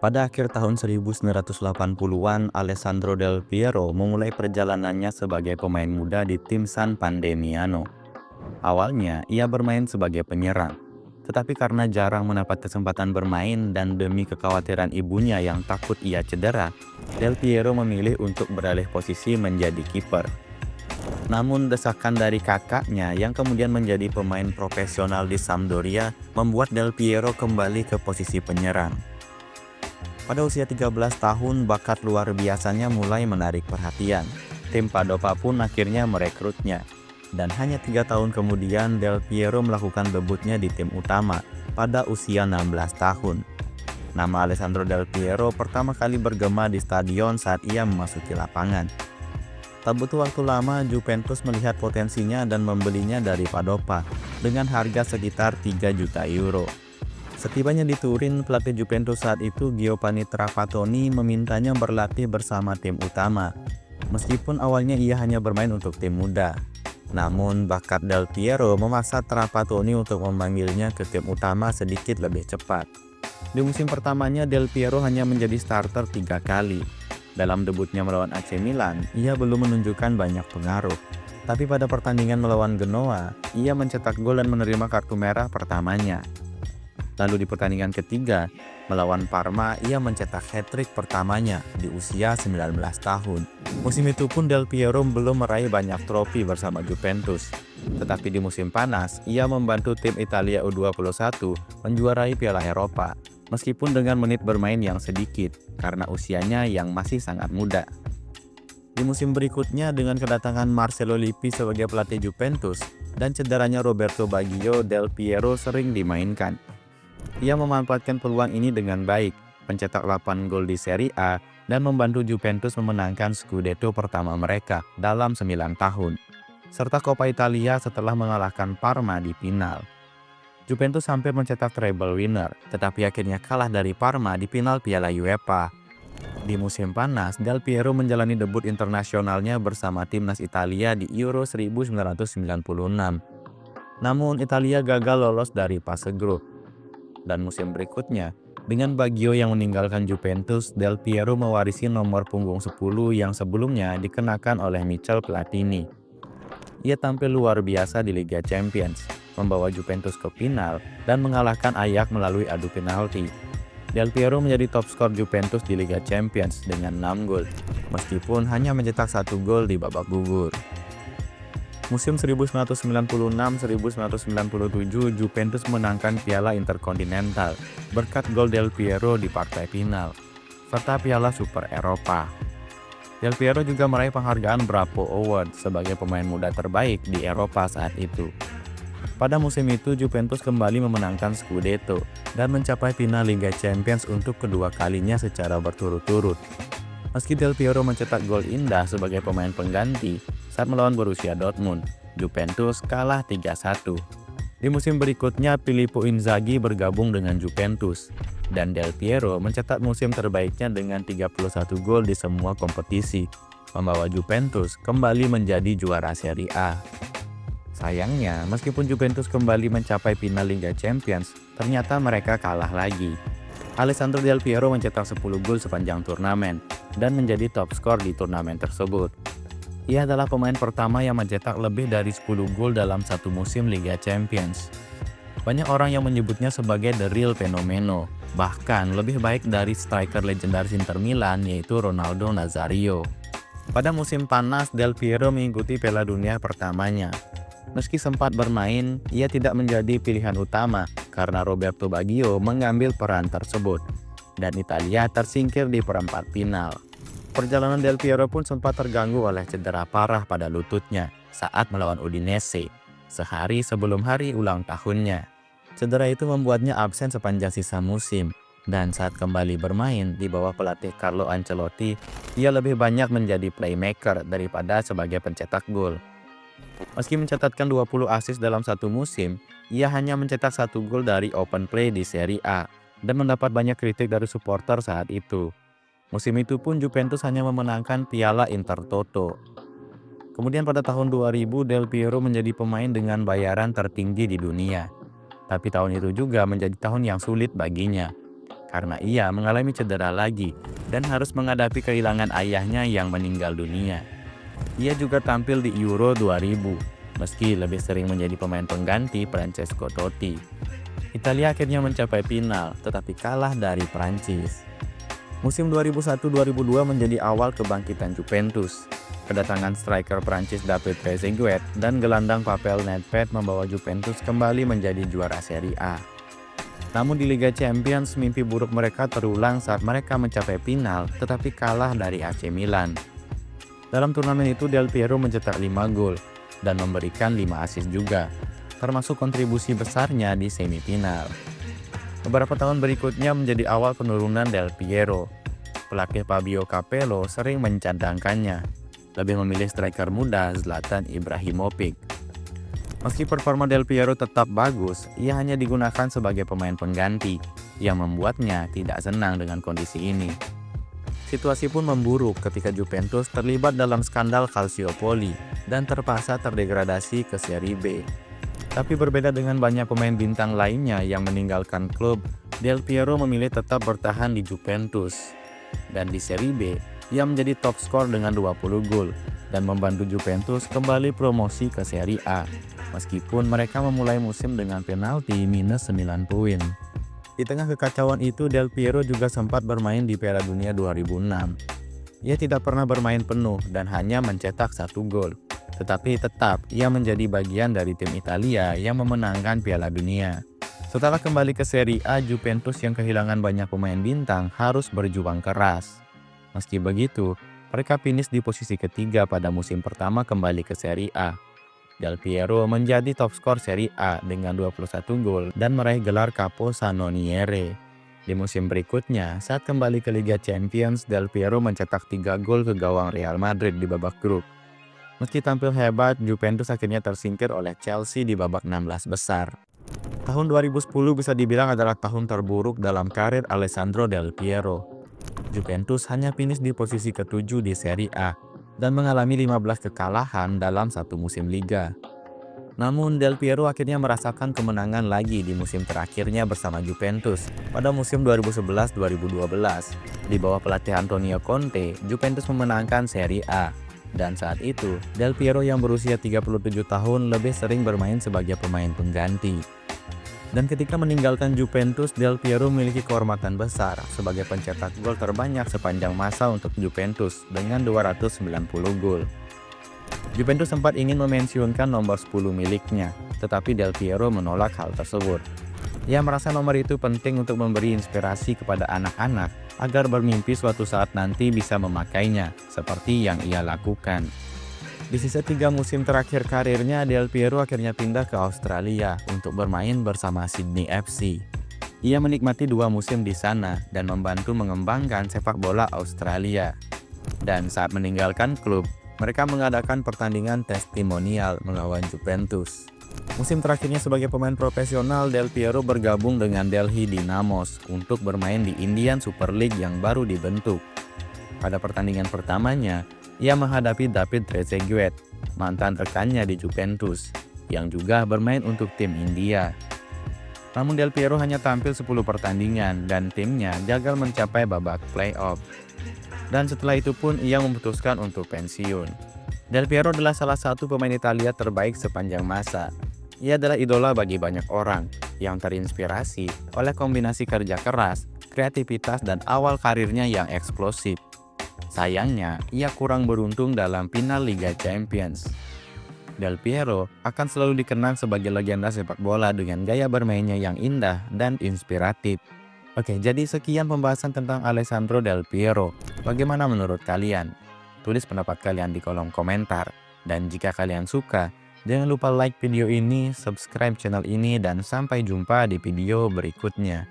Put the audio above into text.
Pada akhir tahun 1980-an, Alessandro Del Piero memulai perjalanannya sebagai pemain muda di tim San Pandemiano. Awalnya, ia bermain sebagai penyerang. Tetapi karena jarang mendapat kesempatan bermain dan demi kekhawatiran ibunya yang takut ia cedera, Del Piero memilih untuk beralih posisi menjadi kiper. Namun desakan dari kakaknya yang kemudian menjadi pemain profesional di Sampdoria membuat Del Piero kembali ke posisi penyerang. Pada usia 13 tahun, bakat luar biasanya mulai menarik perhatian. Tim Padova pun akhirnya merekrutnya. Dan hanya 3 tahun kemudian, Del Piero melakukan debutnya di tim utama pada usia 16 tahun. Nama Alessandro Del Piero pertama kali bergema di stadion saat ia memasuki lapangan. Tak butuh waktu lama, Juventus melihat potensinya dan membelinya dari Padova dengan harga sekitar 3 juta euro. Setibanya di Turin, pelatih Juventus saat itu Giovanni Trapattoni memintanya berlatih bersama tim utama. Meskipun awalnya ia hanya bermain untuk tim muda. Namun bakat Del Piero memaksa Trapattoni untuk memanggilnya ke tim utama sedikit lebih cepat. Di musim pertamanya Del Piero hanya menjadi starter 3 kali. Dalam debutnya melawan AC Milan, ia belum menunjukkan banyak pengaruh. Tapi pada pertandingan melawan Genoa, ia mencetak gol dan menerima kartu merah pertamanya. Lalu di pertandingan ketiga, melawan Parma, ia mencetak hat-trick pertamanya di usia 19 tahun. Musim itu pun Del Piero belum meraih banyak trofi bersama Juventus. Tetapi di musim panas, ia membantu tim Italia U21 menjuarai Piala Eropa, meskipun dengan menit bermain yang sedikit, karena usianya yang masih sangat muda. Di musim berikutnya, dengan kedatangan Marcelo Lippi sebagai pelatih Juventus dan cederanya Roberto Baggio, Del Piero sering dimainkan. Ia memanfaatkan peluang ini dengan baik, mencetak 8 gol di Serie A dan membantu Juventus memenangkan Scudetto pertama mereka dalam 9 tahun, serta Coppa Italia setelah mengalahkan Parma di final. Juventus hampir mencetak treble winner, tetapi akhirnya kalah dari Parma di final Piala UEFA. Di musim panas, Del Piero menjalani debut internasionalnya bersama timnas Italia di Euro 1996. Namun Italia gagal lolos dari fase grup. Dan musim berikutnya, dengan Baggio yang meninggalkan Juventus, Del Piero mewarisi nomor punggung 10 yang sebelumnya dikenakan oleh Michel Platini. Ia tampil luar biasa di Liga Champions, membawa Juventus ke final dan mengalahkan Ajax melalui adu penalti. Del Piero menjadi top skor Juventus di Liga Champions dengan 6 gol, meskipun hanya mencetak 1 gol di babak gugur. Musim 1996-1997, Juventus menangkan Piala Intercontinental berkat gol Del Piero di partai final, serta Piala Super Eropa. Del Piero juga meraih penghargaan Bravo Award sebagai pemain muda terbaik di Eropa saat itu. Pada musim itu, Juventus kembali memenangkan Scudetto dan mencapai final Liga Champions untuk kedua kalinya secara berturut-turut. Meski Del Piero mencetak gol indah sebagai pemain pengganti saat melawan Borussia Dortmund, Juventus kalah 3-1. Di musim berikutnya, Filippo Inzaghi bergabung dengan Juventus, dan Del Piero mencetak musim terbaiknya dengan 31 gol di semua kompetisi, membawa Juventus kembali menjadi juara Serie A. Sayangnya, meskipun Juventus kembali mencapai final Liga Champions, ternyata mereka kalah lagi. Alessandro Del Piero mencetak 10 gol sepanjang turnamen dan menjadi top skor di turnamen tersebut. Ia adalah pemain pertama yang mencetak lebih dari 10 gol dalam satu musim Liga Champions. Banyak orang yang menyebutnya sebagai the real fenomeno, bahkan lebih baik dari striker legendaris Inter Milan yaitu Ronaldo Nazario. Pada musim panas, Del Piero mengikuti Piala Dunia pertamanya. Meski sempat bermain, ia tidak menjadi pilihan utama karena Roberto Baggio mengambil peran tersebut, dan Italia tersingkir di perempat final. Perjalanan Del Piero pun sempat terganggu oleh cedera parah pada lututnya saat melawan Udinese, sehari sebelum hari ulang tahunnya. Cedera itu membuatnya absen sepanjang sisa musim, dan saat kembali bermain di bawah pelatih Carlo Ancelotti, ia lebih banyak menjadi playmaker daripada sebagai pencetak gol. Meski mencatatkan 20 assist dalam satu musim, ia hanya mencetak 1 gol dari open play di Serie A dan mendapat banyak kritik dari supporter saat itu. Musim itu pun Juventus hanya memenangkan Piala Intertoto. Kemudian pada tahun 2000, Del Piero menjadi pemain dengan bayaran tertinggi di dunia. Tapi tahun itu juga menjadi tahun yang sulit baginya, karena ia mengalami cedera lagi dan harus menghadapi kehilangan ayahnya yang meninggal dunia. Ia juga tampil di Euro 2000, meski lebih sering menjadi pemain pengganti Francesco Totti. Italia akhirnya mencapai final, tetapi kalah dari Prancis. Musim 2001-2002 menjadi awal kebangkitan Juventus. Kedatangan striker Prancis David Trezeguet dan gelandang Pavel Nedved membawa Juventus kembali menjadi juara Serie A. Namun di Liga Champions, mimpi buruk mereka terulang saat mereka mencapai final, tetapi kalah dari AC Milan. Dalam turnamen itu Del Piero mencetak 5 gol dan memberikan 5 assist juga, termasuk kontribusi besarnya di semifinal. Beberapa tahun berikutnya menjadi awal penurunan Del Piero. Pelatih Fabio Capello sering mencadangkannya, lebih memilih striker muda Zlatan Ibrahimovic. Meski performa Del Piero tetap bagus, ia hanya digunakan sebagai pemain pengganti, yang membuatnya tidak senang dengan kondisi ini. Situasi pun memburuk ketika Juventus terlibat dalam skandal Calciopoli dan terpaksa terdegradasi ke Serie B. Tapi berbeda dengan banyak pemain bintang lainnya yang meninggalkan klub, Del Piero memilih tetap bertahan di Juventus. Dan di Serie B, ia menjadi top skor dengan 20 gol dan membantu Juventus kembali promosi ke Serie A, meskipun mereka memulai musim dengan penalti minus 9 poin. Di tengah kekacauan itu, Del Piero juga sempat bermain di Piala Dunia 2006. Ia tidak pernah bermain penuh dan hanya mencetak 1 gol. Tetapi tetap, ia menjadi bagian dari tim Italia yang memenangkan Piala Dunia. Setelah kembali ke Serie A, Juventus yang kehilangan banyak pemain bintang harus berjuang keras. Meski begitu, mereka finish di posisi ketiga pada musim pertama kembali ke Serie A. Del Piero menjadi top skor Serie A dengan 21 gol dan meraih gelar Capocannoniere. Di musim berikutnya, saat kembali ke Liga Champions, Del Piero mencetak 3 gol ke gawang Real Madrid di babak grup. Meski tampil hebat, Juventus akhirnya tersingkir oleh Chelsea di babak 16 besar. Tahun 2010 bisa dibilang adalah tahun terburuk dalam karir Alessandro Del Piero. Juventus hanya finish di posisi ke-7 di Serie A dan mengalami 15 kekalahan dalam satu musim liga. Namun Del Piero akhirnya merasakan kemenangan lagi di musim terakhirnya bersama Juventus pada musim 2011-2012. Di bawah pelatih Antonio Conte, Juventus memenangkan Serie A. Dan saat itu, Del Piero yang berusia 37 tahun lebih sering bermain sebagai pemain pengganti. Dan ketika meninggalkan Juventus, Del Piero memiliki kehormatan besar sebagai pencetak gol terbanyak sepanjang masa untuk Juventus dengan 290 gol. Juventus sempat ingin memensiunkan nomor 10 miliknya, tetapi Del Piero menolak hal tersebut. Ia merasa nomor itu penting untuk memberi inspirasi kepada anak-anak agar bermimpi suatu saat nanti bisa memakainya, seperti yang ia lakukan. Di sisa 3 musim terakhir karirnya, Del Piero akhirnya pindah ke Australia untuk bermain bersama Sydney FC. Ia menikmati 2 musim di sana dan membantu mengembangkan sepak bola Australia. Dan saat meninggalkan klub, mereka mengadakan pertandingan testimonial melawan Juventus. Musim terakhirnya sebagai pemain profesional, Del Piero bergabung dengan Delhi Dynamos untuk bermain di Indian Super League yang baru dibentuk. Pada pertandingan pertamanya, ia menghadapi David Trezeguet, mantan rekannya di Juventus, yang juga bermain untuk tim India. Namun Del Piero hanya tampil 10 pertandingan dan timnya gagal mencapai babak playoff. Dan setelah itu pun ia memutuskan untuk pensiun. Del Piero adalah salah satu pemain Italia terbaik sepanjang masa. Ia adalah idola bagi banyak orang yang terinspirasi oleh kombinasi kerja keras, kreativitas, dan awal karirnya yang eksplosif. Sayangnya, ia kurang beruntung dalam final Liga Champions. Del Piero akan selalu dikenang sebagai legenda sepak bola dengan gaya bermainnya yang indah dan inspiratif. Oke, jadi sekian pembahasan tentang Alessandro Del Piero. Bagaimana menurut kalian? Tulis pendapat kalian di kolom komentar. Dan jika kalian suka, jangan lupa like video ini, subscribe channel ini, dan sampai jumpa di video berikutnya.